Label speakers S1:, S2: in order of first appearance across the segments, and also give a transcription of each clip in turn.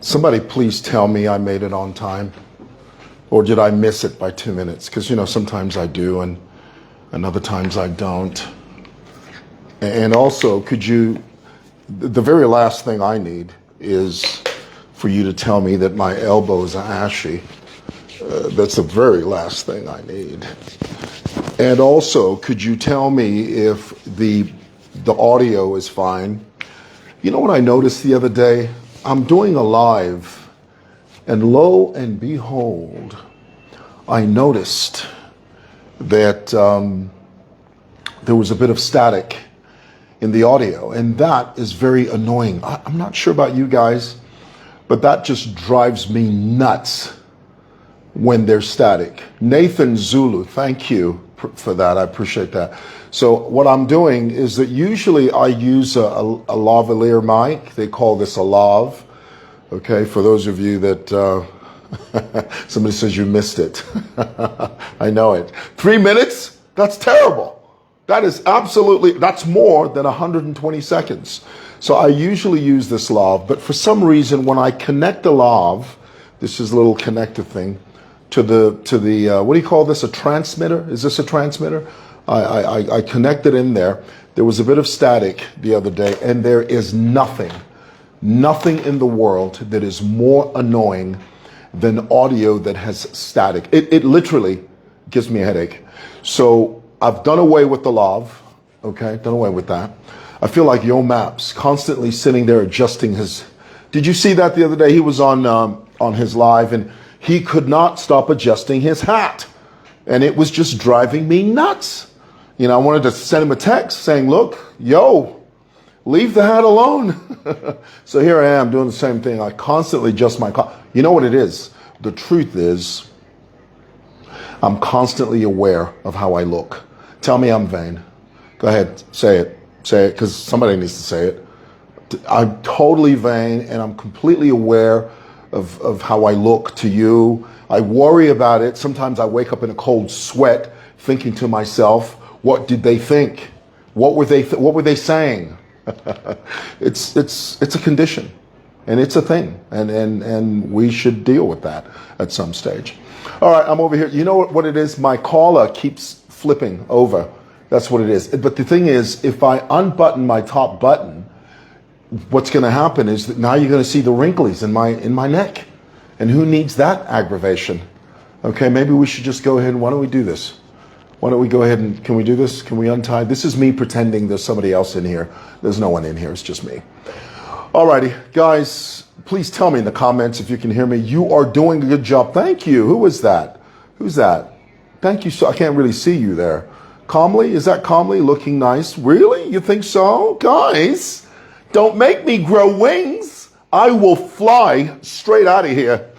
S1: Somebody please tell me I made it on time. Or did I miss it by 2 minutes? Because, sometimes I do and other times I don't. And also, the very last thing I need is for you to tell me that my elbows are ashy. That's the very last thing I need. And also, could you tell me if the audio is fine? You know what I noticed the other day? I'm doing a live, and lo and behold, I noticed that there was a bit of static in the audio, and that is very annoying. I'm not sure about you guys, but that just drives me nuts when there's static. Nathan Zulu, thank you for that. I appreciate that. So what I'm doing is that usually I use a lavalier mic. They call this a lav. Okay, for those of you that somebody says you missed it. I know it. 3 minutes? That's terrible. That's more than 120 seconds. So I usually use this lav, but for some reason when I connect the lav, this is a little connector thing, to the what do you call this, a transmitter? Is this a transmitter? I connected in there. There was a bit of static the other day, and there is nothing in the world that is more annoying than audio that has static. It literally gives me a headache. So I've done away with the lav, okay, done away with that. I feel like Yo Maps constantly sitting there adjusting his, did you see that the other day? He was on his live and he could not stop adjusting his hat. And it was just driving me nuts. I wanted to send him a text saying, look, yo, leave the hat alone. So here I am doing the same thing. I constantly adjust my car. You know what it is? The truth is, I'm constantly aware of how I look. Tell me I'm vain. Go ahead, say it, because somebody needs to say it. I'm totally vain, and I'm completely aware of how I look to you. I worry about it. Sometimes I wake up in a cold sweat thinking to myself, what did they think? What were they saying? It's a condition, and it's a thing, and we should deal with that at some stage. All right, I'm over here. You know what it is? My collar keeps flipping over. That's what it is. But the thing is, if I unbutton my top button, what's going to happen is that now you're going to see the wrinkles in my neck. And who needs that aggravation? Okay, maybe we should just go ahead and why don't we do this? Why don't we go ahead and, can we do this? Can we untie? This is me pretending there's somebody else in here. There's no one in here. It's just me. Alrighty, guys, please tell me in the comments if you can hear me. You are doing a good job. Thank you. Who is that? Who's that? Thank you. So I can't really see you there. Calmly? Is that Calmly looking nice? Really? You think so? Guys, don't make me grow wings. I will fly straight out of here.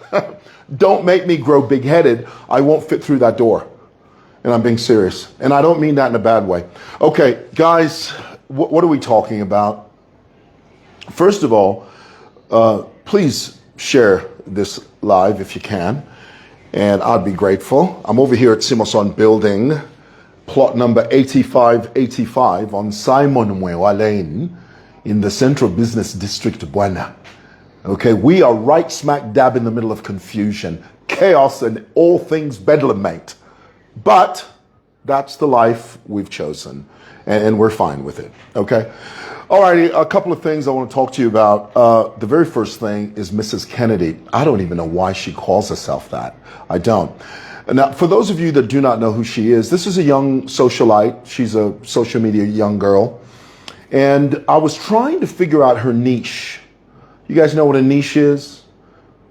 S1: Don't make me grow big-headed. I won't fit through that door. And I'm being serious. And I don't mean that in a bad way. Okay, guys, what are we talking about? First of all, please share this live if you can. And I'd be grateful. I'm over here at Simoson Building, plot number 8585 on Simon Mwewa Lane in the Central Business District, Buena. Okay, we are right smack dab in the middle of confusion, chaos, and all things bedlam, mate. But that's the life we've chosen, and we're fine with it, okay? Alrighty, a couple of things I want to talk to you about. The very first thing is Mrs. Kennedy. I don't even know why she calls herself that. I don't. Now, for those of you that do not know who she is, this is a young socialite. She's a social media young girl. And I was trying to figure out her niche. You guys know what a niche is?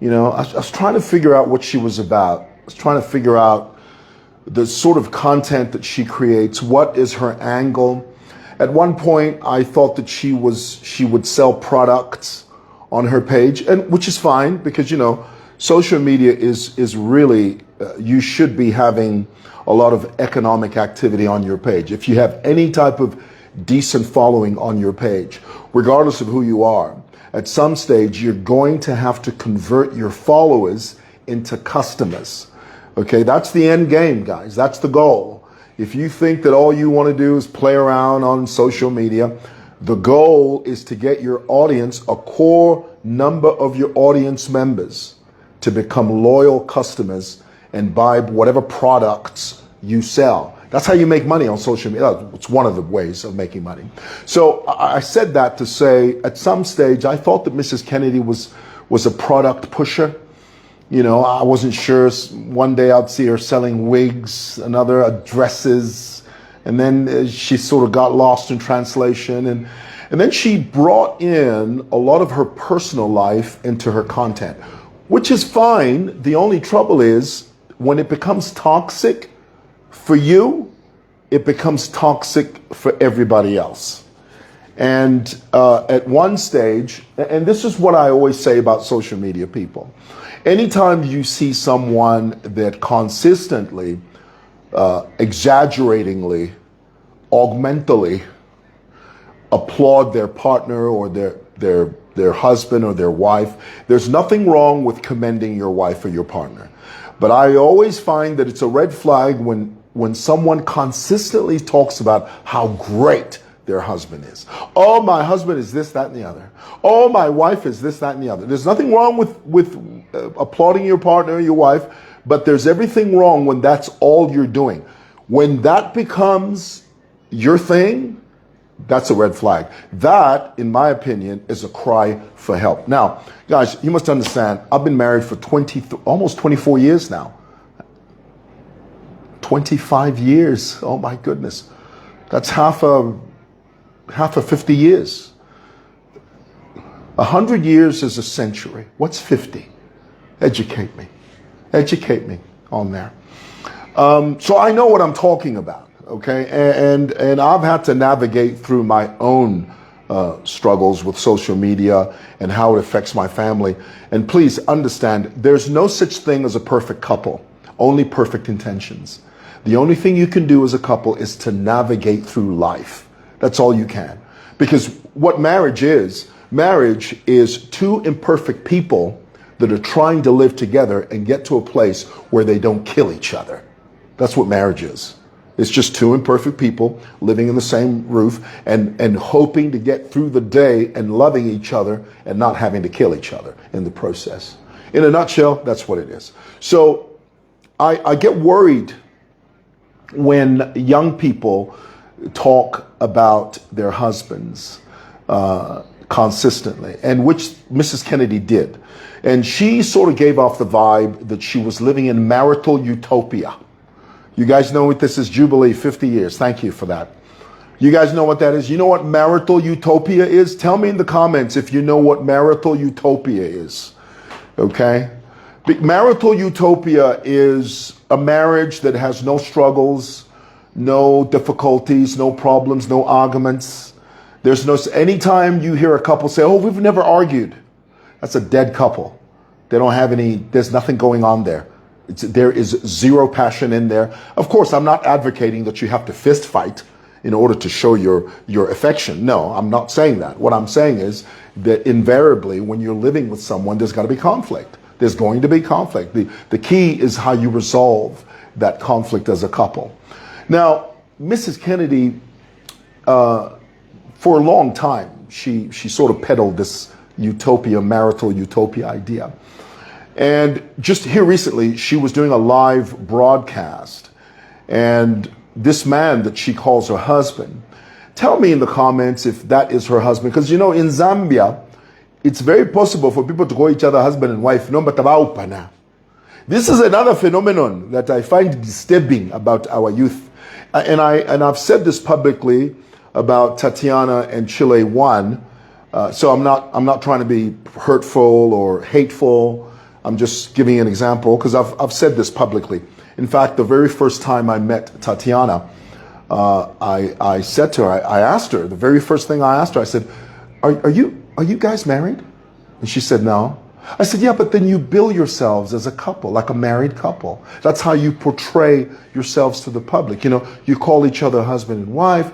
S1: I was trying to figure out what she was about. I was trying to figure out the sort of content that she creates. What is her angle? At one point, I thought that she would sell products on her page, and which is fine because, social media is really, you should be having a lot of economic activity on your page. If you have any type of decent following on your page, regardless of who you are, at some stage, you're going to have to convert your followers into customers. Okay, that's the end game, guys. That's the goal. If you think that all you want to do is play around on social media, The goal is to get your audience, a core number of your audience members, to become loyal customers and buy whatever products you sell. That's how you make money on social media. It's one of the ways of making money. So I said that to say, at some stage, I thought that Mrs. Kennedy was a product pusher. You know, I wasn't sure. One day I'd see her selling wigs, another dresses, and then she sort of got lost in translation. And then she brought in a lot of her personal life into her content, which is fine. The only trouble is when it becomes toxic for you, it becomes toxic for everybody else. And at one stage, and this is what I always say about social media people, anytime you see someone that consistently, exaggeratingly, augmentally applaud their partner or their husband or their wife, there's nothing wrong with commending your wife or your partner. But I always find that it's a red flag when someone consistently talks about how great their husband is. Oh, my husband is this, that, and the other. Oh, my wife is this, that, and the other. There's nothing wrong with applauding your partner or your wife, but there's everything wrong when that's all you're doing. When that becomes your thing, that's a red flag. That, in my opinion, is a cry for help. Now, guys, you must understand, I've been married for almost 24 years now. 25 years. Oh my goodness. That's half of 50 years. 100 years is a century. What's 50? Educate me. Educate me on there. So I know what I'm talking about, okay? And I've had to navigate through my own struggles with social media and how it affects my family. And please understand, there's no such thing as a perfect couple, only perfect intentions. The only thing you can do as a couple is to navigate through life. That's all you can. Because what marriage is two imperfect people that are trying to live together and get to a place where they don't kill each other. That's what marriage is. It's just two imperfect people living in the same roof and hoping to get through the day and loving each other and not having to kill each other in the process. In a nutshell, that's what it is. So I get worried when young people talk about their husbands consistently, and which Mrs. Kennedy did. And she sort of gave off the vibe that she was living in marital utopia. You guys know what this is? Jubilee, 50 years. Thank you for that. You guys know what that is? You know what marital utopia is? Tell me in the comments if you know what marital utopia is. Okay? Marital utopia is a marriage that has no struggles, no difficulties, no problems, no arguments. There's no, anytime you hear a couple say, oh, we've never argued, that's a dead couple. They don't have any, there's nothing going on there. There is zero passion in there. Of course, I'm not advocating that you have to fist fight in order to show your affection. No, I'm not saying that. What I'm saying is that invariably, when you're living with someone, there's got to be conflict. There's going to be conflict. The key is how you resolve that conflict as a couple. Now, Mrs. Kennedy, for a long time, she sort of peddled this utopia, marital utopia idea. And just here recently, she was doing a live broadcast. And this man that she calls her husband, tell me in the comments if that is her husband. Because, you know, in Zambia, it's very possible for people to call each other husband and wife. No, but this is another phenomenon that I find disturbing about our youth. And I've said this publicly about Tatiana and Chile 1. So I'm not trying to be hurtful or hateful. I'm just giving an example because I've said this publicly. In fact, the very first time I met Tatiana, I said to her, I asked her, the very first thing I asked her, I said, are you guys married? And she said, no. I said, yeah, but then you bill yourselves as a couple, like a married couple. That's how you portray yourselves to the public. You know, you call each other husband and wife.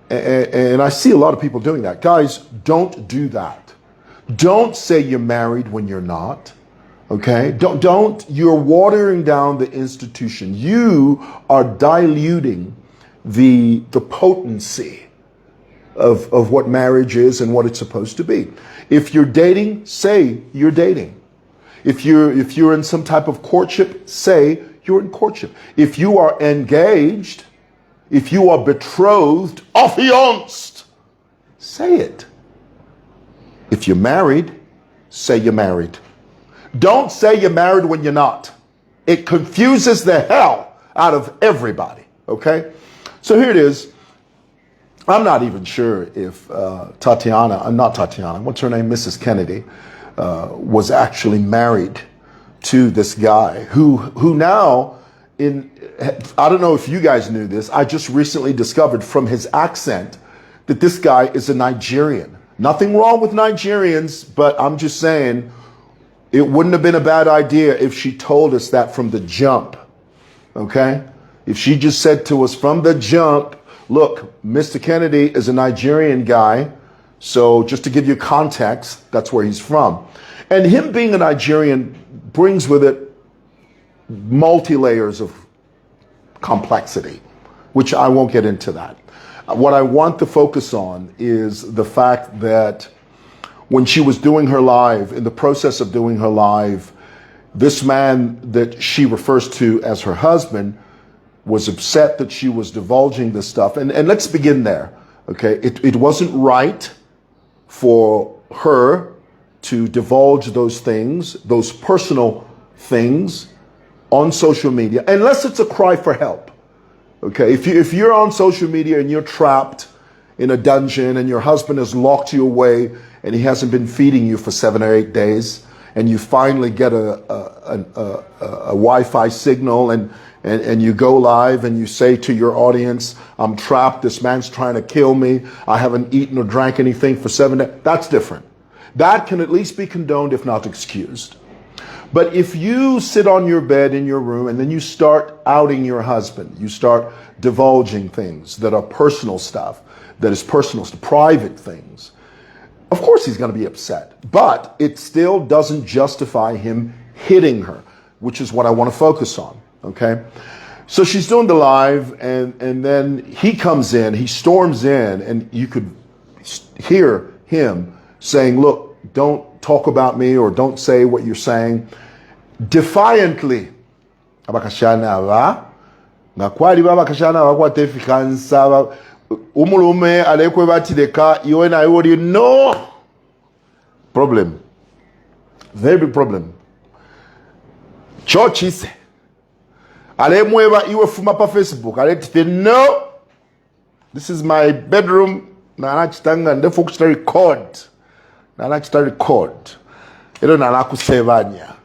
S1: And I see a lot of people doing that. Guys, don't do that. Don't say you're married when you're not. Okay? You're watering down the institution. You are diluting the potency of what marriage is and what it's supposed to be. If you're dating, say you're dating. If you're in some type of courtship, say you're in courtship. If you are engaged, if you are betrothed, affianced, say it. If you're married, say you're married. Don't say you're married when you're not. It confuses the hell out of everybody, okay? So here it is. I'm not even sure if not Tatiana, what's her name? Mrs. Kennedy, was actually married to this guy who now, I don't know if you guys knew this, I just recently discovered from his accent that this guy is a Nigerian. Nothing wrong with Nigerians, but I'm just saying it wouldn't have been a bad idea if she told us that from the jump, okay? If she just said to us from the jump, look, Mr. Kennedy is a Nigerian guy, so just to give you context, that's where he's from. And him being a Nigerian brings with it multi-layers of complexity, which I won't get into that. What I want to focus on is the fact that when she was doing her live, in the process of doing her live, this man that she refers to as her husband was upset that she was divulging this stuff. And let's begin there, okay? It wasn't right for her to divulge those things, those personal things on social media, unless it's a cry for help, okay? If you're on social media and you're trapped in a dungeon and your husband has locked you away and he hasn't been feeding you for 7 or 8 days, and you finally get a Wi-Fi signal and you go live and you say to your audience, I'm trapped, this man's trying to kill me, I haven't eaten or drank anything for 7 days, that's different. That can at least be condoned, if not excused. But if you sit on your bed in your room and then you start outing your husband, you start divulging things that are personal stuff, that is personal, private things, of course he's going to be upset. But it still doesn't justify him hitting her, which is what I want to focus on, okay? So she's doing the live, and then he comes in, he storms in, and you could hear him saying, look, don't talk about me or don't say what you're saying. Defiantly. Umulume alekwe batileka iwe na iwe no problem, very big problem. Church is ale mwewa iwe fuma pa Facebook ale tite no, this is my bedroom na anachitanga ndefo kuchita record na anachita record elo na nakusevanya.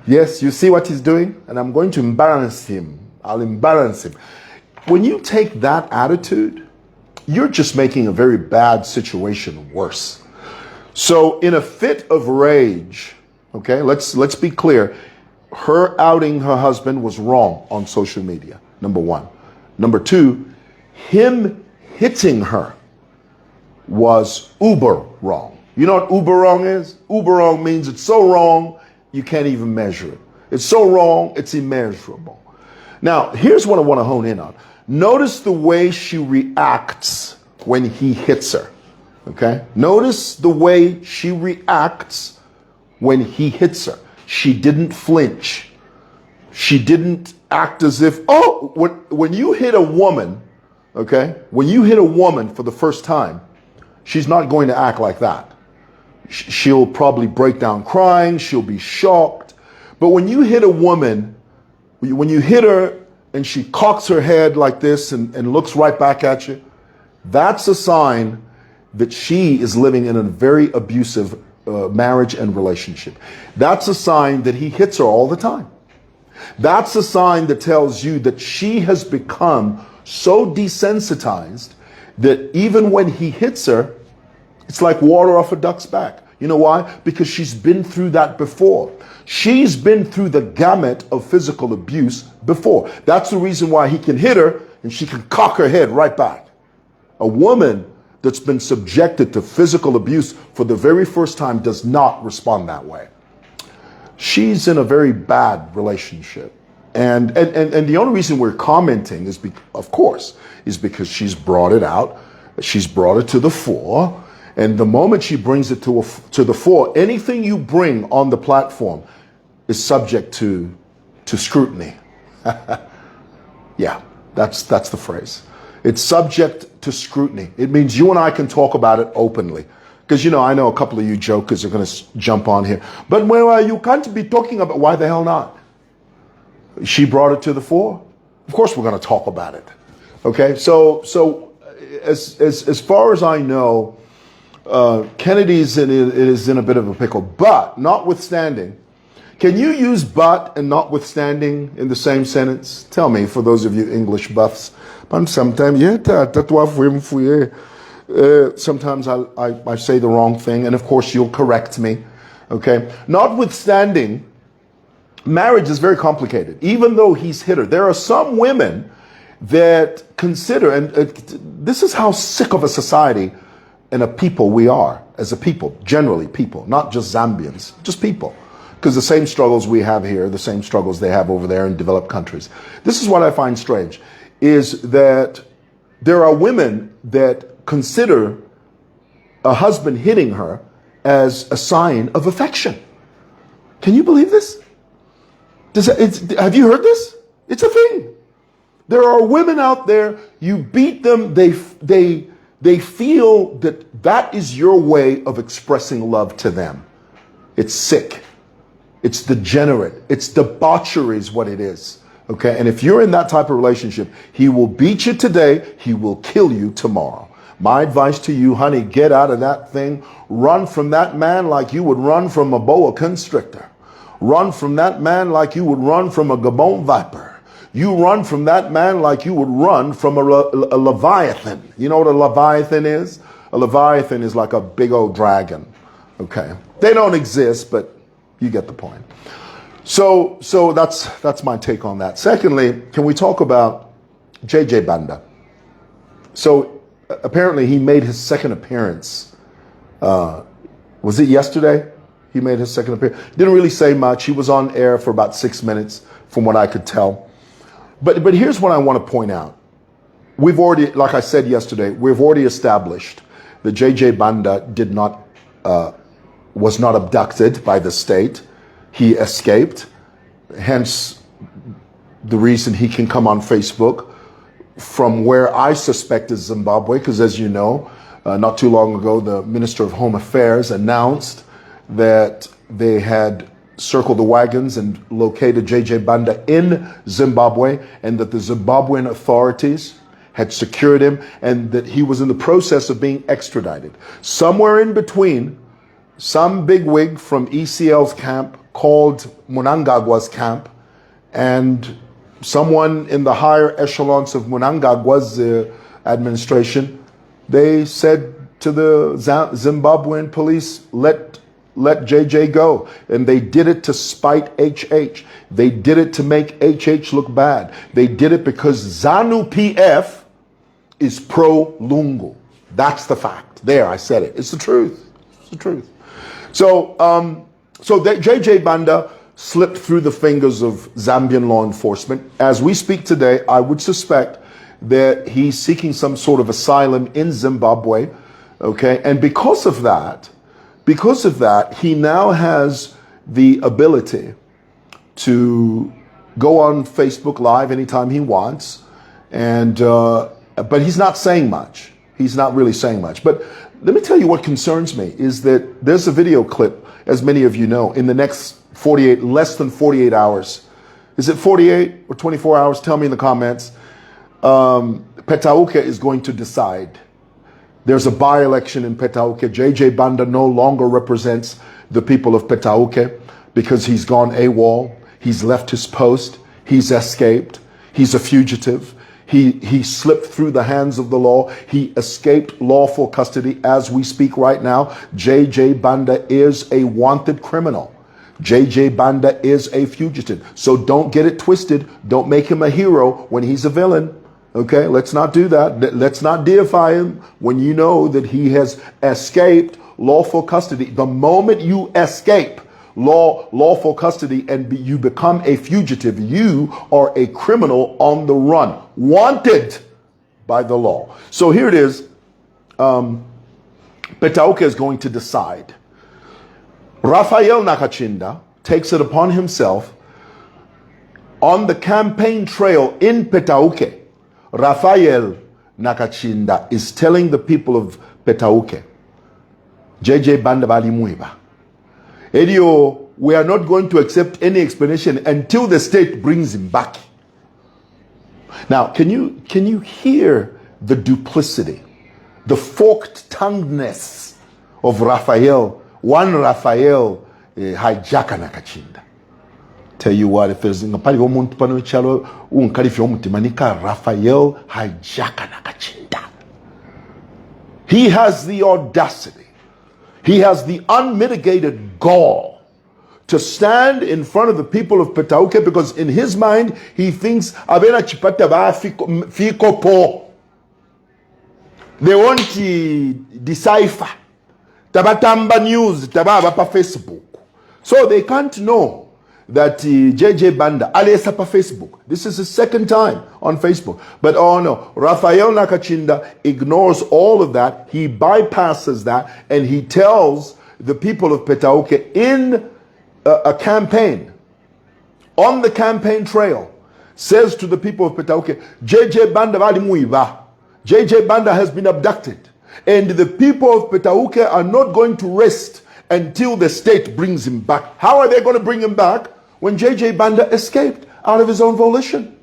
S1: Yes, you see what he's doing, and I'm going to embarrass him. I'll embarrass him. When you take that attitude, you're just making a very bad situation worse. So in a fit of rage, okay, let's be clear, her outing her husband was wrong on social media, number one. Number two, him hitting her was uber wrong. You know what uber wrong is? Uber wrong means it's so wrong, you can't even measure it. It's so wrong, it's immeasurable. Now, here's what I want to hone in on. Notice the way she reacts when he hits her, okay? Notice the way she reacts when he hits her. She didn't flinch. She didn't act as if, oh, when you hit a woman, okay? When you hit a woman for the first time, she's not going to act like that. She'll probably break down crying, she'll be shocked. But when you hit a woman, when you hit her, and she cocks her head like this and looks right back at you, that's a sign that she is living in a very abusive marriage and relationship. That's a sign that he hits her all the time. That's a sign that tells you that she has become so desensitized that even when he hits her, it's like water off a duck's back. You know why? Because she's been through that before. She's been through the gamut of physical abuse before. That's the reason why he can hit her and she can cock her head right back. A woman that's been subjected to physical abuse for the very first time does not respond that way. She's in a very bad relationship. And the only reason we're commenting is, of course, is because she's brought it out. She's brought it to the fore. And the moment she brings it to the fore, anything you bring on the platform is subject to scrutiny. Yeah, that's the phrase. It's subject to scrutiny. It means you and I can talk about it openly. Because, I know a couple of you jokers are going to jump on here. But mwewa, you can't be talking about, why the hell not? She brought it to the fore. Of course we're going to talk about it. Okay, so as far as I know, Kennedy's is in a bit of a pickle. But, notwithstanding, can you use but and notwithstanding in the same sentence? Tell me, for those of you English buffs. Sometimes, sometimes I say the wrong thing, and of course you'll correct me. Okay? Notwithstanding, marriage is very complicated. Even though he's hit her, there are some women that consider, and this is how sick of a society and a people we are, as a people, generally people, not just Zambians, just people. Because the same struggles we have here, the same struggles they have over there in developed countries. This is what I find strange, is that there are women that consider a husband hitting her as a sign of affection. Can you believe this? Have you heard this? It's a thing. There are women out there, you beat them, they feel that is your way of expressing love to them. It's sick. It's degenerate. It's debauchery is what it is. Okay? And if you're in that type of relationship, he will beat you today, he will kill you tomorrow. My advice to you, honey, get out of that thing. Run from that man like you would run from a boa constrictor. Run from that man like you would run from a Gabon viper. You run from that man like you would run from a leviathan. You know what a leviathan is? A leviathan is like a big old dragon. Okay? They don't exist, but you get the point. So that's my take on that. Secondly, can we talk about JJ Banda? So apparently he made his second appearance. Was it yesterday? He made his second appearance. Didn't really say much. He was on air for about 6 minutes, from what I could tell. But here's what I want to point out. We've already, like I said yesterday, we've already established that JJ Banda was not abducted by the state. He escaped. Hence the reason he can come on Facebook from where I suspect is Zimbabwe, because as you know, not too long ago, the Minister of Home Affairs announced that they had circled the wagons and located JJ Banda in Zimbabwe, and that the Zimbabwean authorities had secured him, and that he was in the process of being extradited. Somewhere in between, some bigwig from ECL's camp called Mnangagwa's camp, and someone in the higher echelons of Mnangagwa's administration, they said to the Zimbabwean police, let JJ go. And they did it to spite HH. They did it to make HH look bad. They did it because ZANU PF is pro-Lungu. That's the fact. There, I said it. It's the truth. It's the truth. So JJ Banda slipped through the fingers of Zambian law enforcement. As we speak today, I would suspect that he's seeking some sort of asylum in Zimbabwe. Okay, and because of that, he now has the ability to go on Facebook Live anytime he wants, and but he's not saying much. He's not really saying much. But let me tell you what concerns me is that there's a video clip, as many of you know, in the next less than 48 hours. Is it 48 or 24 hours? Tell me in the comments. Petauke is going to decide. There's a by-election in Petauke. JJ Banda no longer represents the people of Petauke because he's gone AWOL. He's left his post. He's escaped. He's a fugitive. He slipped through the hands of the law. He escaped lawful custody as we speak right now. JJ Banda is a wanted criminal. JJ Banda is a fugitive. So don't get it twisted. Don't make him a hero when he's a villain. Okay, let's not do that. Let's not deify him when you know that he has escaped lawful custody. The moment you escape lawful custody and you become a fugitive, you are a criminal on the run, wanted by the law. So here it is. Petauke is going to decide. Rafael Nakachinda takes it upon himself on the campaign trail in Petauke. Rafael Nakachinda is telling the people of Petauke, JJ Banda bali mwewa. Edio, we are not going to accept any explanation until the state brings him back. Now, can you hear the duplicity, the forked tonguedness of Rafael? One Rafael hijacka Nakachinda. Tell you what, if there's ngapali omuntu pano chalo unkalifi omutimanika Rafael hijacka Nakachinda. He has the audacity, he has the unmitigated gall to stand in front of the people of Petauke, because in his mind he thinks abena chipata ba fiko po. They want to decipher. Tabatamba news, tababa pa Facebook. So they can't know that JJ Banda, alesa pa Facebook. This is his second time on Facebook. But oh no, Rafael Nakachinda ignores all of that. He bypasses that and he tells the people of Petauke in a campaign, on the campaign trail, says to the people of Petauke, JJ Banda bali mwewa. JJ Banda has been abducted. And the people of Petauke are not going to rest until the state brings him back. How are they going to bring him back when JJ Banda escaped out of his own volition?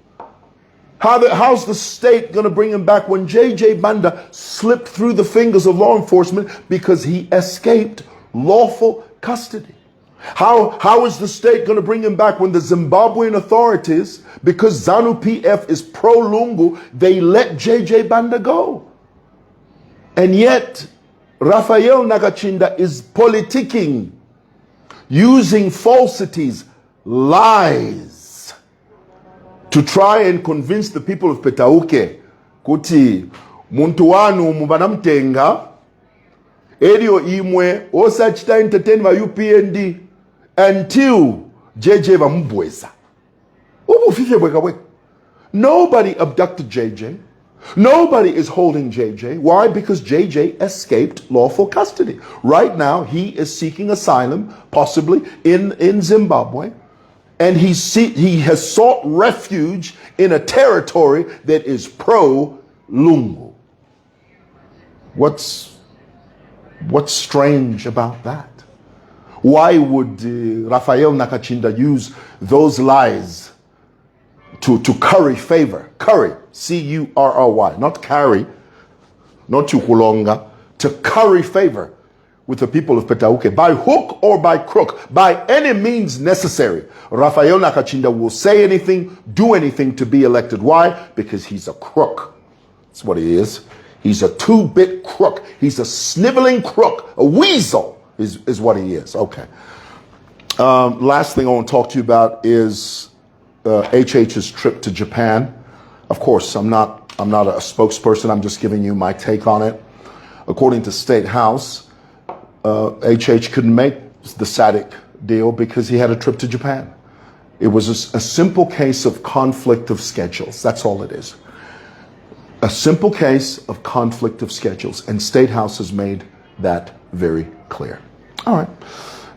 S1: How's the state going to bring him back when JJ Banda slipped through the fingers of law enforcement because he escaped lawful custody? How is the state going to bring him back when the Zimbabwean authorities, because ZANU-PF is pro-Lungu, they let JJ Banda go? And yet, Rafael Nakachinda is politicking, using falsities, lies, to try and convince the people of Petauke, kuti muntu wanu mubanamtenga, erio imwe, osa chita entertain va UPND, until JJ va mbweza. Nobody abducted JJ. Nobody is holding JJ. Why? Because JJ escaped lawful custody. Right now, he is seeking asylum, possibly in Zimbabwe. And he has sought refuge in a territory that is pro-Lungu. What's strange about that? Why would Rafael Nakachinda use those lies to curry favor? Curry, C-U-R-R-Y, not carry, not chukulonga, to curry favor with the people of Petauke, by hook or by crook, by any means necessary. Rafael Nakachinda will say anything, do anything to be elected. Why? Because he's a crook. That's what he is. He's a two-bit crook. He's a sniveling crook. A weasel is what he is. Okay. Last thing I want to talk to you about is HH's trip to Japan. Of course, I'm not a spokesperson. I'm just giving you my take on it. According to State House, HH couldn't make the SADC deal because he had a trip to Japan. It was a simple case of conflict of schedules. That's all it is. A simple case of conflict of schedules, and State House has made that very clear. All right.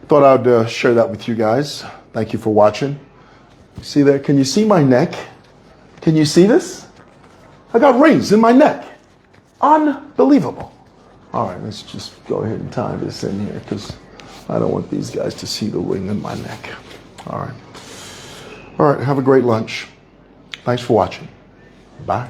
S1: Thought I'd share that with you guys. Thank you for watching. See there? Can you see my neck? Can you see this? I got rings in my neck. Unbelievable. All right, let's just go ahead and tie this in here because I don't want these guys to see the ring in my neck. All right. All right, have a great lunch. Thanks for watching. Bye.